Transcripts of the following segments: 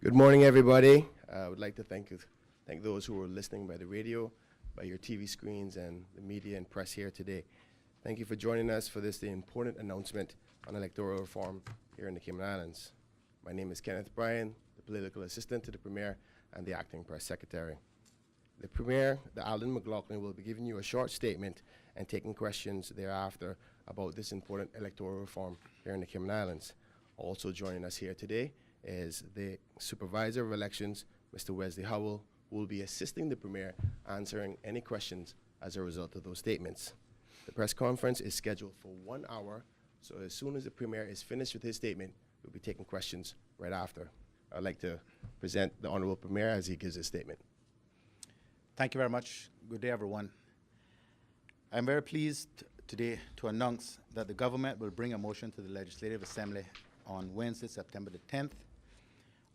Good morning, everybody. I would like to thank those who are listening by the radio, by your TV screens, and the media and press here today. Thank you for joining us for this the important announcement on electoral reform here in the Cayman Islands. My name is Kenneth Bryan, the political assistant to the Premier and the acting press secretary. The Premier, the Alden McLaughlin, will be giving you a short statement and taking questions thereafter about this important electoral reform here in the Cayman Islands. Also joining us here today is the Supervisor of Elections, Mr. Wesley Howell, who will be assisting the Premier answering any questions as a result of those statements. The press conference is scheduled for 1 hour, so as soon as the Premier is finished with his statement, we'll be taking questions right after. I'd like to present the Honorable Premier as he gives his statement. Thank you very much. Good day, everyone. I'm very pleased today to announce that the government will bring a motion to the Legislative Assembly on Wednesday, September the 10th,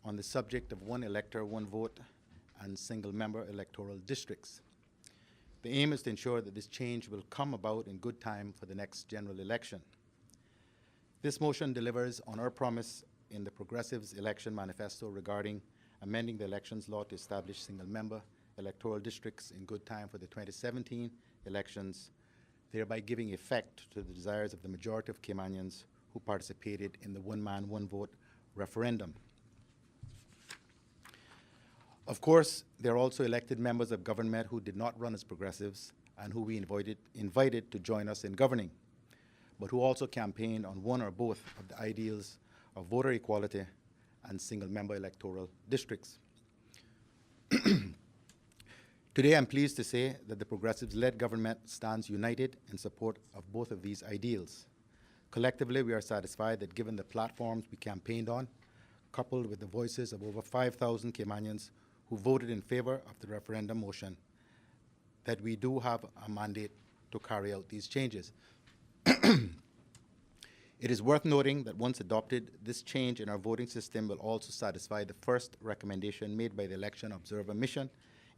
on the subject of one elector, one vote, and single-member electoral districts. The aim is to ensure that this change will come about in good time for the next general election. This motion delivers on our promise in the Progressives' election manifesto regarding amending the elections law to establish single-member electoral districts in good time for the 2017 elections, thereby giving effect to the desires of the majority of Caymanians who participated in the one-man, one-vote referendum. Of course, there are also elected members of government who did not run as progressives and who we invited to join us in governing, but who also campaigned on one or both of the ideals of voter equality and single-member electoral districts. Today, I'm pleased to say that the Progressives-led government stands united in support of both of these ideals. Collectively, we are satisfied that given the platforms we campaigned on, coupled with the voices of over 5,000 Caymanians who voted in favor of the referendum motion, that we do have a mandate to carry out these changes. It is worth noting that once adopted, this change in our voting system will also satisfy the first recommendation made by the Election Observer Mission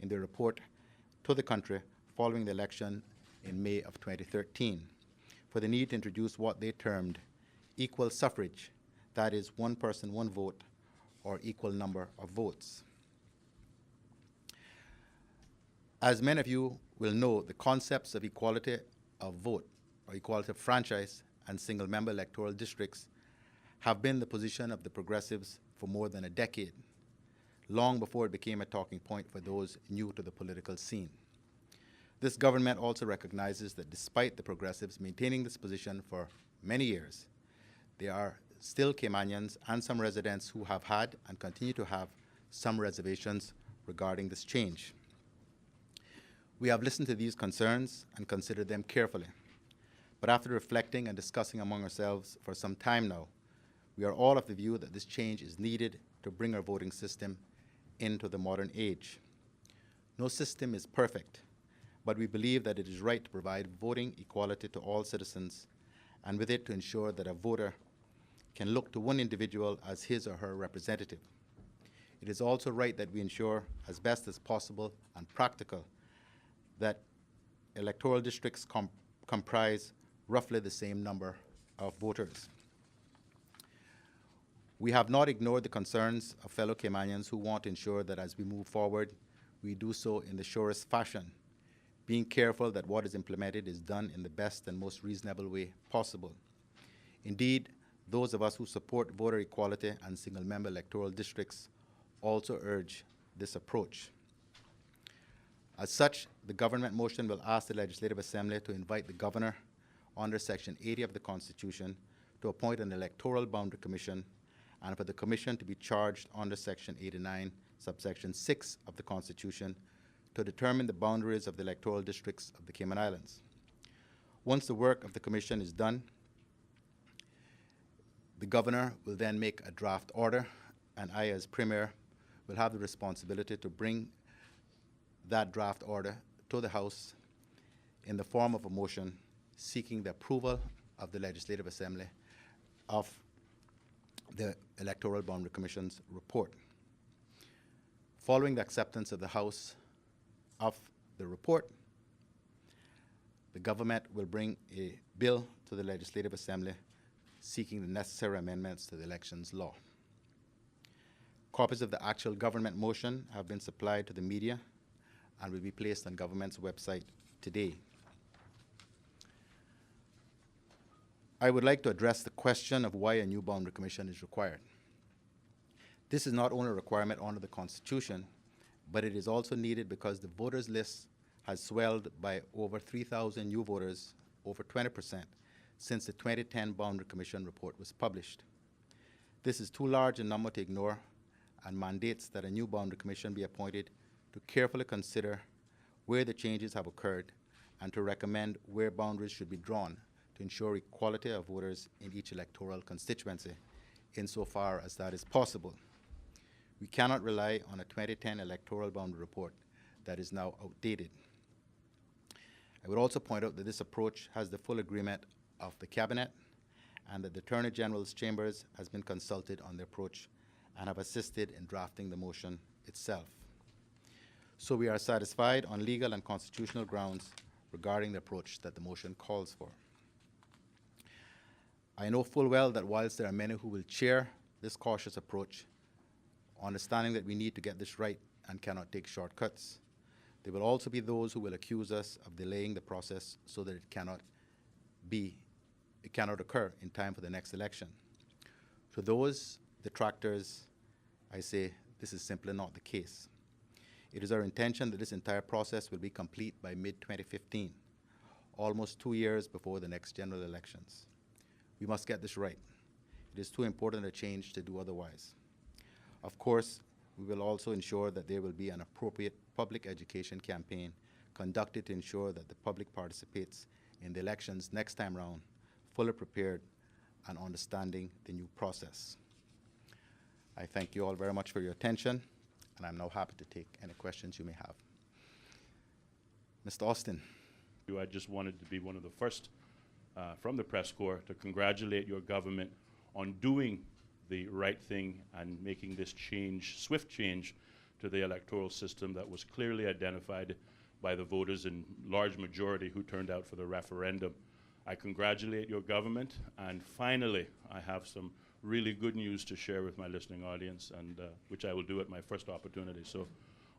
in their report to the country following the election in May of 2013, for the need to introduce what they termed equal suffrage, that is, one person, one vote, or equal number of votes. As many of you will know, the concepts of equality of vote, or equality of franchise, and single-member electoral districts have been the position of the Progressives for more than a decade, long before it became a talking point for those new to the political scene. This government also recognizes that despite the Progressives maintaining this position for many years, there are still Caymanians and some residents who have had and continue to have some reservations regarding this change. We have listened to these concerns and considered them carefully. But after reflecting and discussing among ourselves for some time now, we are all of the view that this change is needed to bring our voting system into the modern age. No system is perfect, but we believe that it is right to provide voting equality to all citizens, and with it to ensure that a voter can look to one individual as his or her representative. It is also right that we ensure, as best as possible and practical, that electoral districts comprise roughly the same number of voters. We have not ignored the concerns of fellow Caymanians who want to ensure that as we move forward, we do so in the surest fashion, being careful that what is implemented is done in the best and most reasonable way possible. Indeed, those of us who support voter equality and single-member electoral districts also urge this approach. As such, the government motion will ask the Legislative Assembly to invite the Governor under Section 80 of the Constitution to appoint an Electoral Boundary Commission, and for the Commission to be charged under Section 89, subsection 6 of the Constitution to determine the boundaries of the electoral districts of the Cayman Islands. Once the work of the Commission is done, the Governor will then make a draft order, and I, as Premier, will have the responsibility to bring that draft order to the House in the form of a motion seeking the approval of the Legislative Assembly of the Electoral Boundary Commission's report. Following the acceptance of the House of the report, the government will bring a bill to the Legislative Assembly seeking the necessary amendments to the elections law. Copies of the actual government motion have been supplied to the media and will be placed on government's website today. I would like to address the question of why a new boundary commission is required. This is not only a requirement under the Constitution, but it is also needed because the voters list has swelled by over 3,000 new voters, over 20%, since the 2010 Boundary Commission report was published. This is too large a number to ignore and mandates that a new Boundary Commission be appointed to carefully consider where the changes have occurred and to recommend where boundaries should be drawn to ensure equality of voters in each electoral constituency, insofar as that is possible. We cannot rely on a 2010 electoral boundary report that is now outdated. I would also point out that this approach has the full agreement of the Cabinet and that the Attorney General's Chambers has been consulted on the approach and have assisted in drafting the motion itself. So we are satisfied on legal and constitutional grounds regarding the approach that the motion calls for. I know full well that whilst there are many who will cheer this cautious approach, understanding that we need to get this right and cannot take shortcuts, there will also be those who will accuse us of delaying the process so that it cannot occur in time for the next election. To those detractors, I say this is simply not the case. It is our intention that this entire process will be complete by mid-2015, almost 2 years before the next general elections. We must get this right. It is too important a change to do otherwise. Of course, we will also ensure that there will be an appropriate public education campaign conducted to ensure that the public participates in the elections next time round, fully prepared and understanding the new process. I thank you all very much for your attention, and I'm now happy to take any questions you may have. Mr. Austin. I just wanted to be one of the first from the press corps to congratulate your government on doing the right thing and making this change, swift change, to the electoral system that was clearly identified by the voters in large majority who turned out for the referendum. I congratulate your government, and finally, I have some really good news to share with my listening audience, and which I will do at my first opportunity. So,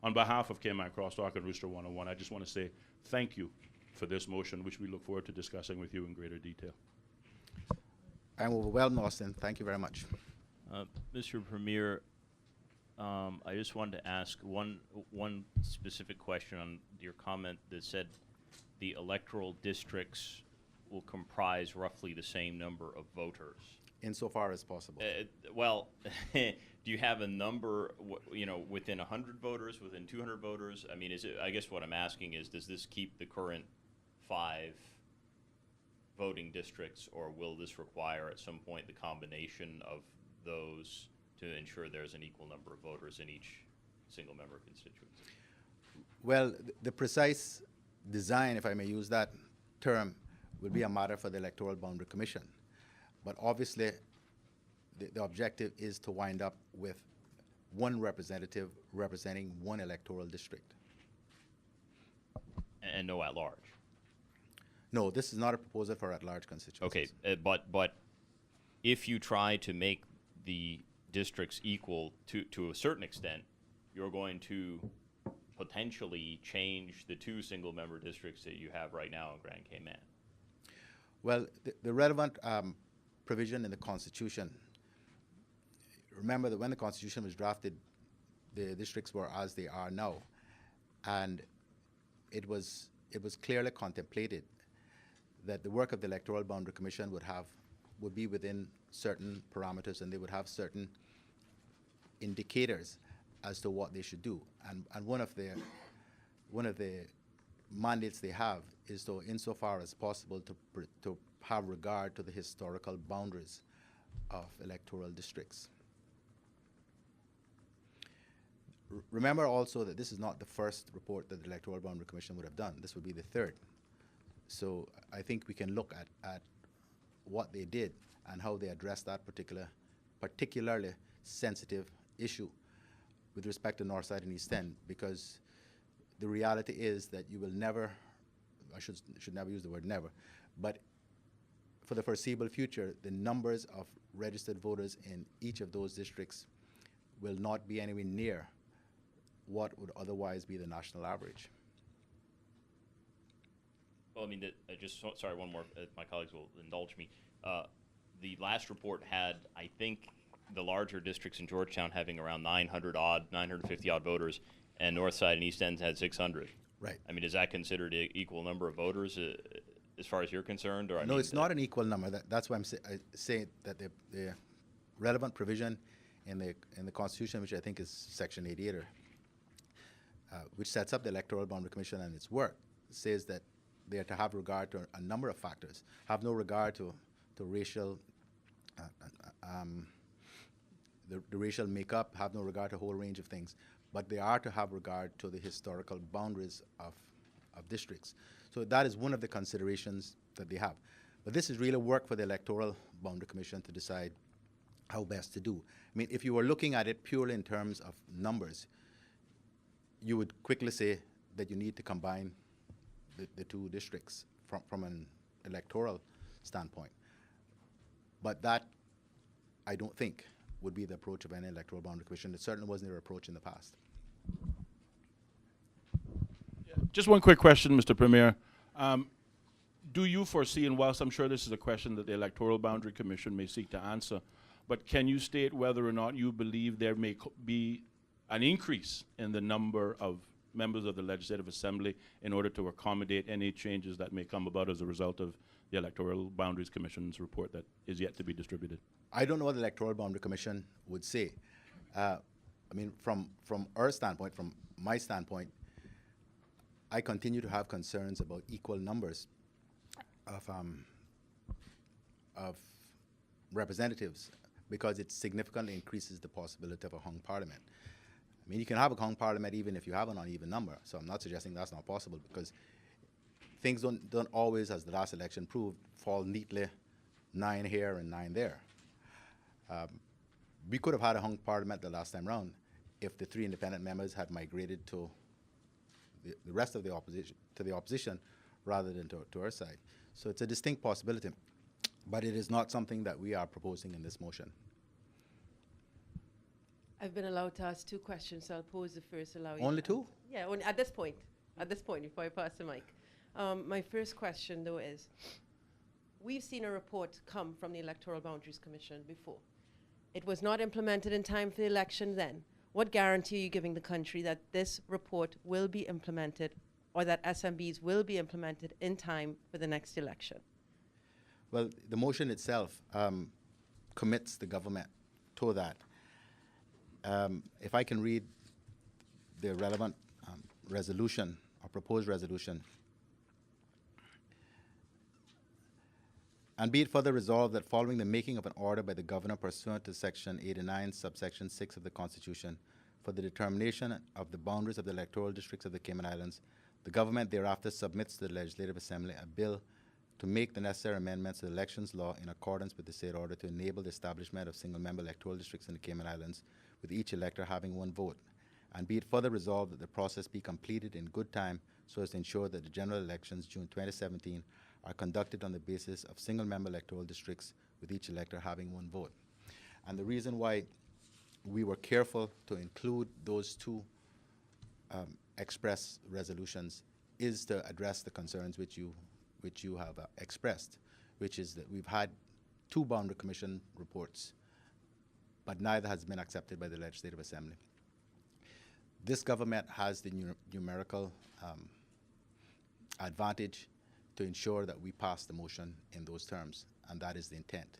on behalf of Cayman Crosstalk and Rooster 101, I just want to say thank you for this motion, which we look forward to discussing with you in greater detail. I'm overwhelmed, Austin. Thank you very much. Mr. Premier, I just wanted to ask one specific question on your comment that said the electoral districts will comprise roughly the same number of voters. Insofar as possible. Well, do you have a number, within 100 voters, within 200 voters? I mean, I guess what I'm asking is, does this keep the current 5 voting districts, or will this require at some point the combination of those to ensure there's an equal number of voters in each single member constituency? Well, the precise design, if I may use that term, will be a matter for the Electoral Boundary Commission. But obviously, the objective is to wind up with one representative representing one electoral district. And no at-large? No, this is not a proposal for at-large constituencies. Okay, but if you try to make the districts equal to a certain extent, you're going to potentially change the 2 single-member districts that you have right now in Grand Cayman. Well, the relevant provision in the Constitution, remember that when the Constitution was drafted, the districts were as they are now, and it was clearly contemplated that the work of the Electoral Boundary Commission would be within certain parameters, and they would have certain indicators as to what they should do. And one of the mandates they have is to, insofar as possible, to have regard to the historical boundaries of electoral districts. Remember also that this is not the first report that the Electoral Boundary Commission would have done. This would be the 3rd. So I think we can look at what they did and how they addressed that particularly sensitive issue with respect to North Side and East End, because the reality is that you will never, I should never use the word never, but for the foreseeable future, the numbers of registered voters in each of those districts will not be anywhere near what would otherwise be the national average. Well, I mean, sorry, one more. My colleagues will indulge me. The last report had, I think, the larger districts in Georgetown having around 950 odd voters, and Northside and East End had 600. Right. I mean, is that considered an equal number of voters as far as you're concerned? Or No, it's not an equal number. That's why I say that the relevant provision in the Constitution, which I think is Section 88, which sets up the Electoral Boundary Commission and its work, says that they are to have regard to a number of factors, have no regard to racial, the racial makeup, have no regard to a whole range of things, but they are to have regard to the historical boundaries of districts. So that is one of the considerations that they have. But this is really work for the Electoral Boundary Commission to decide how best to do. I mean, if you were looking at it purely in terms of numbers, you would quickly say that you need to combine the two districts from an electoral standpoint. But that, I don't think, would be the approach of any Electoral Boundary Commission. It certainly wasn't their approach in the past. Just one quick question, Mr. Premier. Do you foresee, and whilst I'm sure this is a question that the Electoral Boundary Commission may seek to answer, but can you state whether or not you believe there may be an increase in the number of members of the Legislative Assembly in order to accommodate any changes that may come about as a result of the Electoral Boundaries Commission's report that is yet to be distributed? I don't know what the Electoral Boundary Commission would say. I mean, from our standpoint, from my standpoint, I continue to have concerns about equal numbers of representatives because it significantly increases the possibility of a hung parliament. I mean, you can have a hung parliament even if you have an uneven number, so I'm not suggesting that's not possible because things don't always, as the last election proved, fall neatly 9 here and 9 there. We could have had a hung parliament the last time round if the 3 independent members had migrated to the rest of the opposition, rather than to our side. So it's a distinct possibility, but it is not something that we are proposing in this motion. I've been allowed to ask 2 questions, so I'll pose the first. Allow you Only to 2? answer. Yeah, only at this point, before I pass the mic. My first question, though, is we've seen a report come from the Electoral Boundaries Commission before. It was not implemented in time for the election then. What guarantee are you giving the country that this report will be implemented or that SMBs will be implemented in time for the next election? Well, the motion itself commits the government to that. If I can read the relevant resolution or proposed resolution. And be it further resolved that following the making of an order by the governor pursuant to Section 89, subsection 6 of the Constitution for the determination of the boundaries of the electoral districts of the Cayman Islands, the government thereafter submits to the Legislative Assembly a bill to make the necessary amendments to the elections law in accordance with the said order to enable the establishment of single-member electoral districts in the Cayman Islands, with each elector having 1 vote. And be it further resolved that the process be completed in good time so as to ensure that the general elections June 2017 are conducted on the basis of single-member electoral districts with each elector having 1 vote. And the reason why we were careful to include those 2 express resolutions is to address the concerns which you have expressed, which is that we've had 2 Boundary Commission reports, but neither has been accepted by the Legislative Assembly. This government has the numerical advantage to ensure that we pass the motion in those terms, and that is the intent.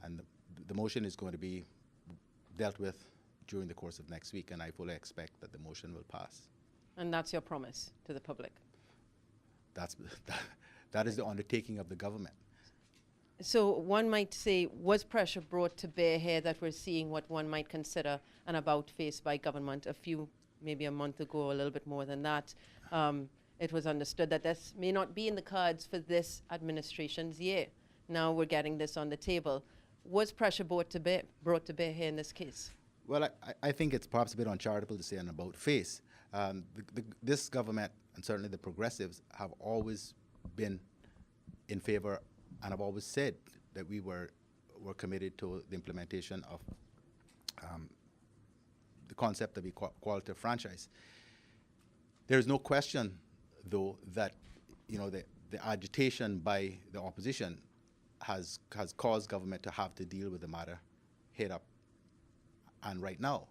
And the motion is going to be dealt with during the course of next week, and I fully expect that the motion will pass. And that's your promise to the public? That is the undertaking of the government. So one might say, was pressure brought to bear here that we're seeing what one might consider an about-face by government maybe a month ago, a little bit more than that? It was understood that this may not be in the cards for this administration's year. Now we're getting this on the table. Was pressure brought to bear here in this case? Well, I think it's perhaps a bit uncharitable to say an about-face. This government, and certainly the progressives, have always been in favor and have always said that we were committed to the implementation of the concept of equality of franchise. There is no question, though, that the agitation by the opposition has caused government to have to deal with the matter head up and right now.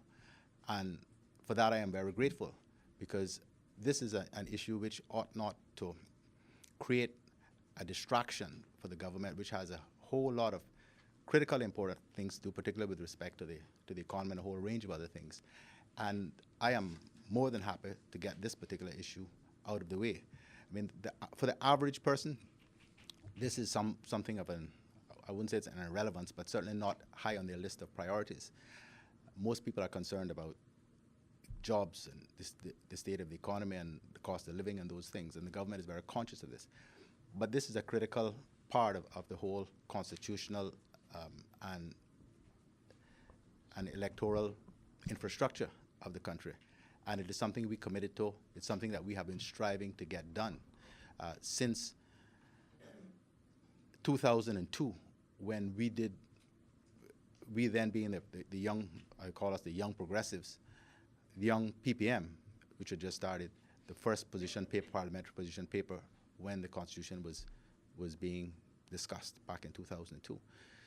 And for that I am very grateful, because this is an issue which ought not to create a distraction for the government, which has a whole lot of critical important things to do, particularly with respect to the economy and a whole range of other things. And I am more than happy to get this particular issue out of the way. I mean, for the average person, this is something of I wouldn't say it's an irrelevance, but certainly not high on their list of priorities. Most people are concerned about jobs and the state of the economy and the cost of living and those things, and the government is very conscious of this. But this is a critical part of the whole constitutional and electoral infrastructure of the country. And it is something we committed to. It's something that we have been striving to get done since 2002, when we then being the young, I call us the young progressives, the young PPM, which had just started, the first position paper, parliamentary position paper, when the Constitution was being discussed back in 2002.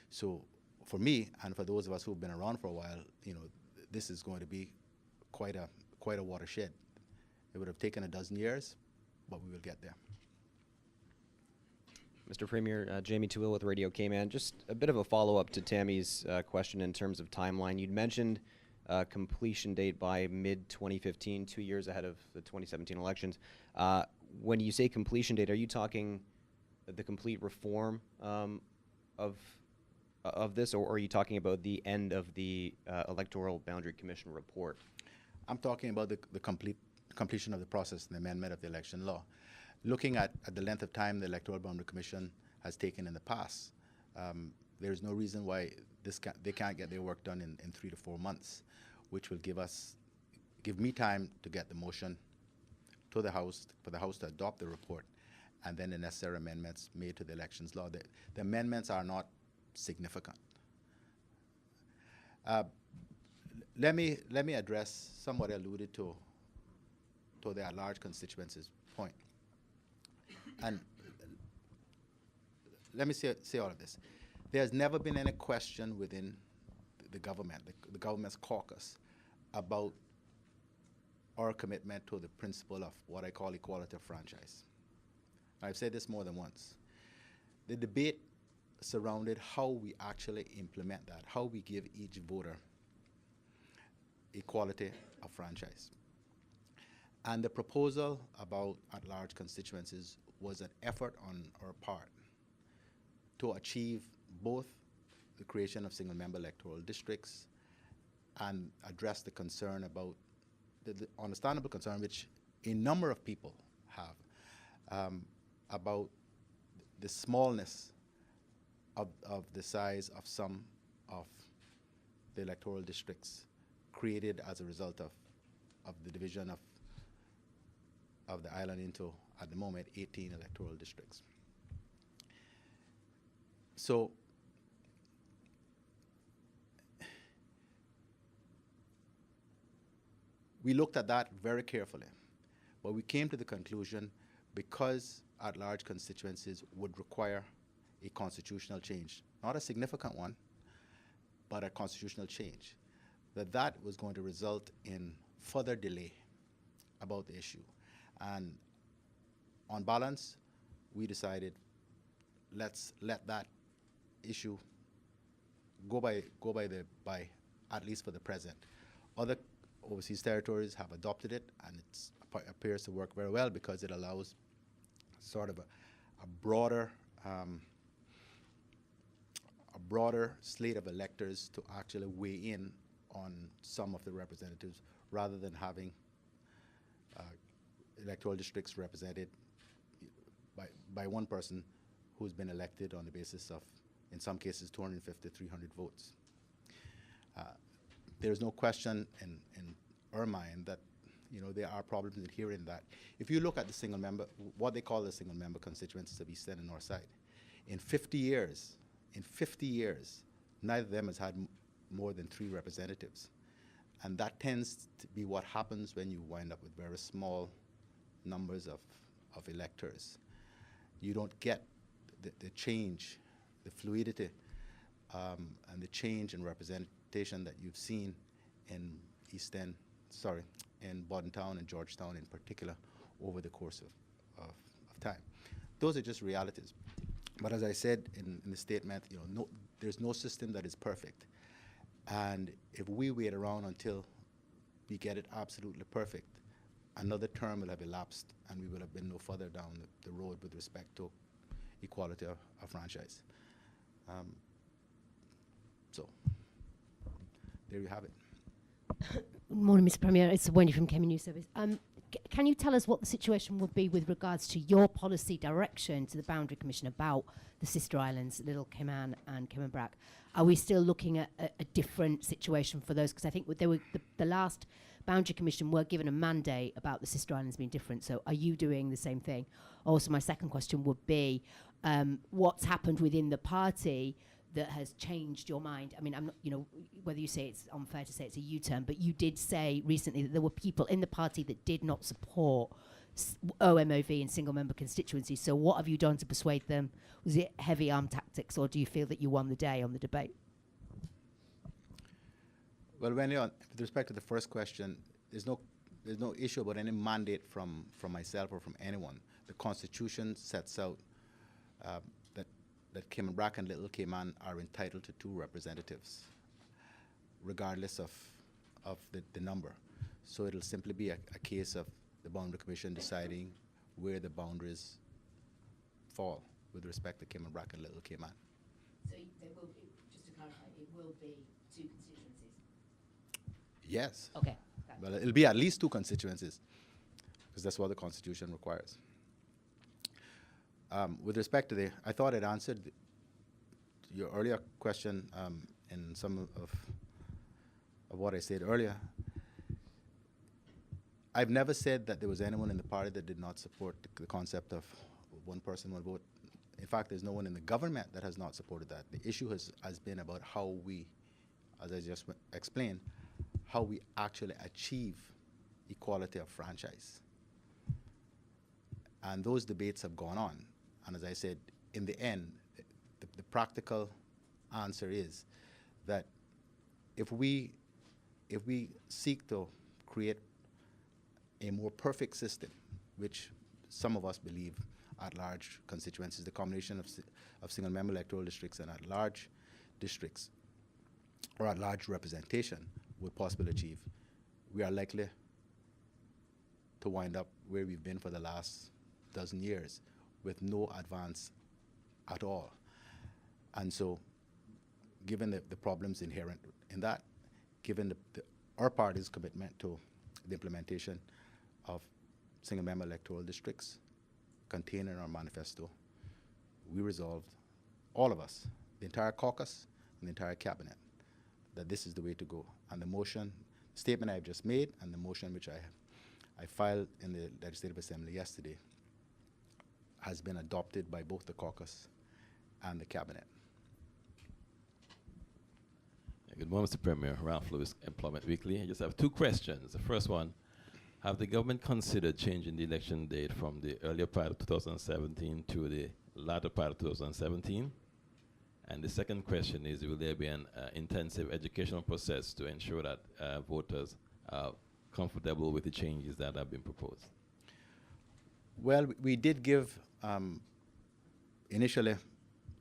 So for me, and for those of us who've been around for a while, this is going to be quite a watershed. It would have taken a dozen years, but we will get there. Mr. Premier, Jamie Toohill with Radio Cayman. Just a bit of a follow-up to Tammy's question in terms of timeline. You'd mentioned completion date by mid-2015, 2 years ahead of the 2017 elections. When you say completion date, are you talking the complete reform of this, or are you talking about the end of the Electoral Boundary Commission report? I'm talking about the completion of the process and the amendment of the election law. Looking at the length of time the Electoral Boundary Commission has taken in the past, there's no reason why they can't get their work done in 3 to 4 months, which will give me time to get the motion to the House, for the House to adopt the report, and then the necessary amendments made to the elections law. The amendments are not significant. Let me address somewhat alluded to the at-large constituencies point. And let me say all of this. There's never been any question within the government, the government's caucus, about our commitment to the principle of what I call equality of franchise. I've said this more than once. The debate surrounded how we actually implement that, how we give each voter equality of franchise. And the proposal about at-large constituencies was an effort on our part to achieve both the creation of single-member electoral districts and address the concern about, the understandable concern which a number of people have about the smallness of the size of some of the electoral districts created as a result of the division of the island into, at the moment, 18 electoral districts. So we looked at that very carefully, but we came to the conclusion, because at-large constituencies would require a constitutional change, not a significant one, but a constitutional change, that was going to result in further delay about the issue. And on balance, we decided, let's let that issue go by at least for the present. Other overseas territories have adopted it, and it appears to work very well, because it allows sort of a broader slate of electors to actually weigh in on some of the representatives, rather than having electoral districts represented by one person who's been elected on the basis of, in some cases, 250, 300 votes. There's no question in our mind that there are problems inherent in that. If you look at the single member, what they call the single member constituencies of East End and North Side, in 50 years, neither of them has had more than 3 representatives. And that tends to be what happens when you wind up with very small numbers of electors. You don't get the change, the fluidity, and the change in representation that you've seen in in Bordentown and Georgetown in particular over the course of time. Those are just realities. But as I said in the statement, there's no system that is perfect. And if we wait around until we get it absolutely perfect, another term will have elapsed and we will have been no further down the road with respect to equality of franchise. So there you have it. Good morning, Mr. Premier. It's Wendy from Cayman News Service. Can you tell us what the situation would be with regards to your policy direction to the Boundary Commission about the sister islands, Little Cayman and Cayman Brac? Are we still looking at a different situation for those? Because I think the last Boundary Commission were given a mandate about the sister islands being different. So are you doing the same thing? Also, my second question would be, what's happened within the party that has changed your mind? I mean, I'm not, whether you say it's unfair to say it's a U-turn, but you did say recently that there were people in the party that did not support OMOV and single-member constituencies. So what have you done to persuade them? Was it heavy arm tactics, or do you feel that you won the day on the debate? Well, with respect to the first question, there's no issue about any mandate from myself or from anyone. The Constitution sets out that Cayman Brac and Little Cayman are entitled to 2 representatives, regardless of the number. So it'll simply be a case of the Boundary Commission deciding where the boundaries fall with respect to Cayman Brac and Little Cayman. So there will be, just to clarify, it will be 2 constituencies? Yes. Okay. Well, it'll be at least 2 constituencies, because that's what the Constitution requires. With respect to I thought it answered your earlier question in some of what I said earlier. I've never said that there was anyone in the party that did not support the concept of one person, one vote. In fact, there's no one in the government that has not supported that. The issue has been about how we, as I just explained, how we actually achieve equality of franchise. And those debates have gone on. And as I said, in the end, the practical answer is that if we seek to create a more perfect system, which some of us believe at-large constituencies, the combination of single-member electoral districts and at-large districts, or at-large representation would possibly achieve, we are likely to wind up where we've been for the last dozen years, with no advance at all. And so, given the problems inherent in that, given our party's commitment to the implementation of single-member electoral districts contained in our manifesto, we resolved, all of us, the entire caucus and the entire cabinet, that this is the way to go. And the statement I've just made, and the motion which I filed in the Legislative Assembly yesterday, has been adopted by both the caucus and the cabinet. Good morning, Mr. Premier. Ralph Lewis, Employment Weekly. I just have 2 questions. The first one, have the government considered changing the election date from the earlier part of 2017 to the latter part of 2017? And the second question is, will there be an intensive educational process to ensure that voters are comfortable with the changes that have been proposed? Well, we did give initially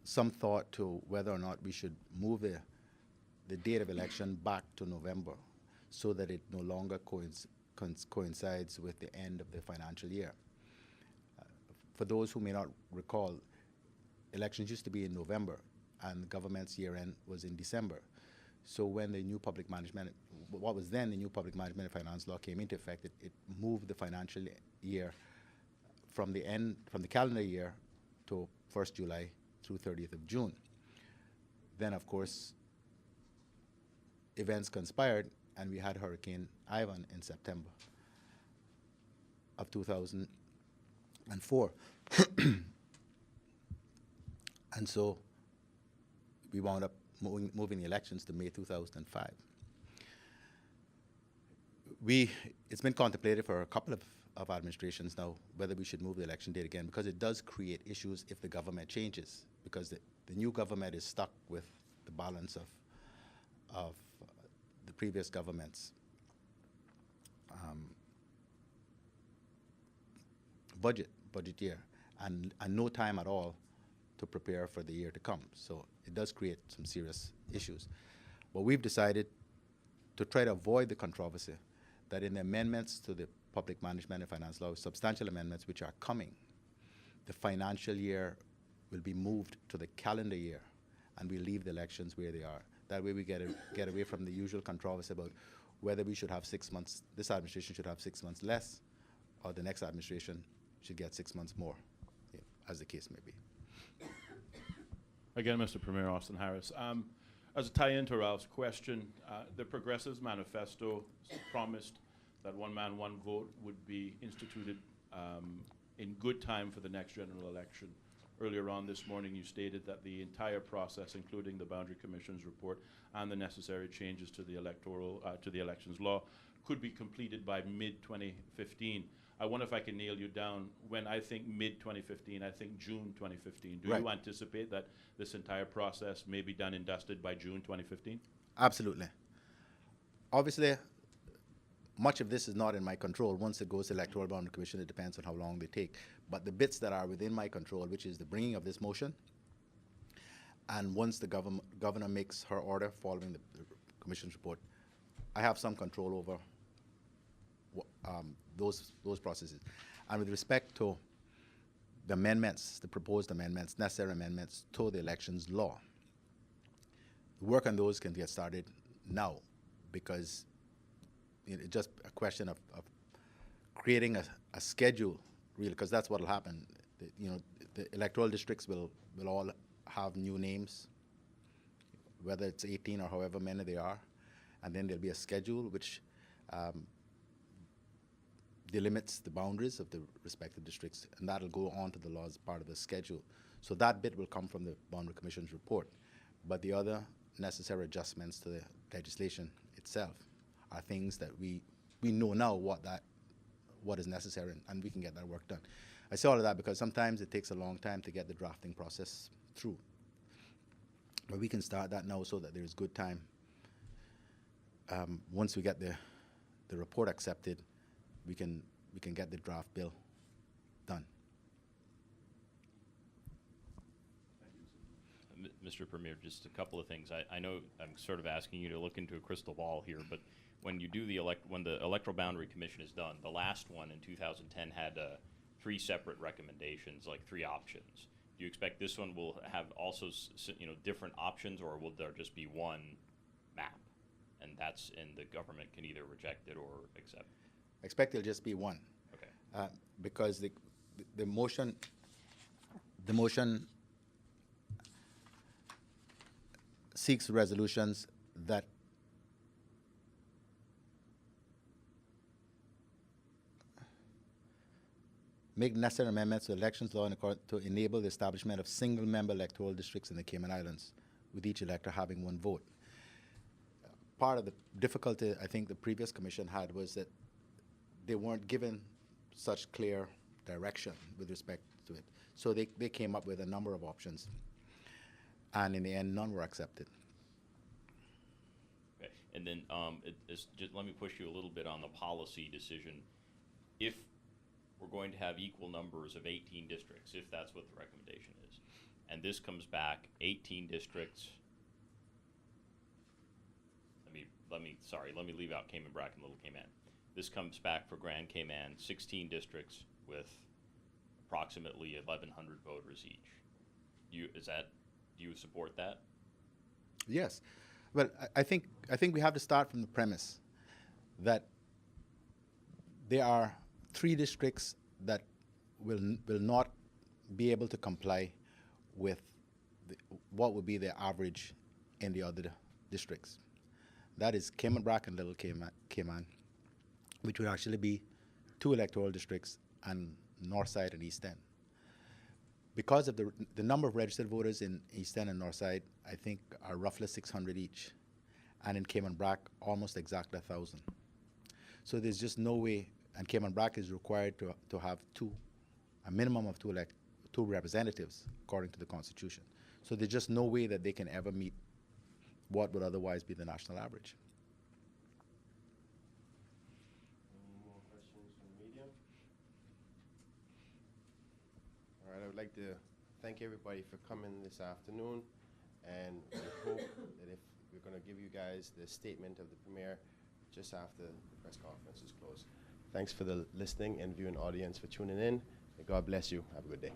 some thought to whether or not we should move the date of election back to November so that it no longer coincides with the end of the financial year. For those who may not recall, elections used to be in November and the government's year end was in December. So when the new public management, what was then the new public management and finance law came into effect, it moved the financial year from the calendar year to 1st July through 30th of June. Then, of course, events conspired and we had Hurricane Ivan in September of 2004. And so we wound up moving the elections to May 2005. It's been contemplated for a couple of administrations now whether we should move the election date again, because it does create issues if the government changes, because the new government is stuck with the balance of the previous government's budget year, and no time at all to prepare for the year to come. So it does create some serious issues. But we've decided to try to avoid the controversy that in the amendments to the Public Management and Finance Law, substantial amendments which are coming, the financial year will be moved to the calendar year, and we leave the elections where they are. That way we get away from the usual controversy about whether we should have 6 months, this administration should have 6 months less, or the next administration should get 6 months more, as the case may be. Again, Mr. Premier Austin Harris. As a tie-in to Ralph's question, the Progressives Manifesto promised that one man, one vote would be instituted in good time for the next general election. Earlier on this morning, you stated that the entire process, including the Boundary Commission's report and the necessary changes to the elections law, could be completed by mid-2015. I wonder if I can nail you down. When I think mid-2015, I think June 2015. Do Right. you anticipate that this entire process may be done and dusted by June 2015? Absolutely. Obviously, much of this is not in my control. Once it goes to Electoral Boundary Commission, it depends on how long they take. But the bits that are within my control, which is the bringing of this motion, and once the governor makes her order following the Commission's report, I have some control over those processes. And with respect to the amendments, the proposed amendments, necessary amendments to the elections law, the work on those can get started now, because it's just a question of creating a schedule, really, because that's what will happen. The electoral districts will all have new names, whether it's 18 or however many they are, and then there'll be a schedule which delimits the boundaries of the respective districts, and that'll go on to the law as part of the schedule. So that bit will come from the Boundary Commission's report, but the other necessary adjustments to the legislation itself are things that we know now what is necessary, and we can get that work done. I say all of that because sometimes it takes a long time to get the drafting process through, but we can start that now so that there's good time. Once we get the report accepted, we can get the draft bill done. Mr. Premier, just a couple of things. I know I'm sort of asking you to look into a crystal ball here, but when you do when the Electoral Boundary Commission is done, the last one in 2010 had 3 separate recommendations, like 3 options. Do you expect this one will have also different options, or will there just be one map, and the government can either reject it or accept? I expect there'll just be one. Okay. Because the motion seeks resolutions that make necessary amendments to the elections law to enable the establishment of single-member electoral districts in the Cayman Islands, with each elector having 1 vote. Part of the difficulty I think the previous commission had was that they weren't given such clear direction with respect to it. So they came up with a number of options, and in the end, none were accepted. Okay. And then just let me push you a little bit on the policy decision. If we're going to have equal numbers of 18 districts, if that's what the recommendation is, and this comes back 18 districts, let me leave out Cayman Brac and Little Cayman. This comes back for Grand Cayman, 16 districts with approximately 1,100 voters each. Do you support that? Yes. Well, I think we have to start from the premise that there are 3 districts that will not be able to comply with what would be the average in the other districts. That is Cayman Brac and Little Cayman, which would actually be 2 electoral districts, and Northside and East End. Because of the number of registered voters in East End and Northside, I think are roughly 600 each, and in Cayman Brac, almost exactly 1,000. So there's just no way, and Cayman Brac is required to have a minimum of two representatives according to the Constitution. So there's just no way that they can ever meet what would otherwise be the national average. Any more questions from the media? All right, I would like to thank everybody for coming this afternoon, and we hope that if we're going to give you guys the statement of the Premier just after the press conference is closed. Thanks for the listening and viewing audience for tuning in. May God bless you. Have a good day.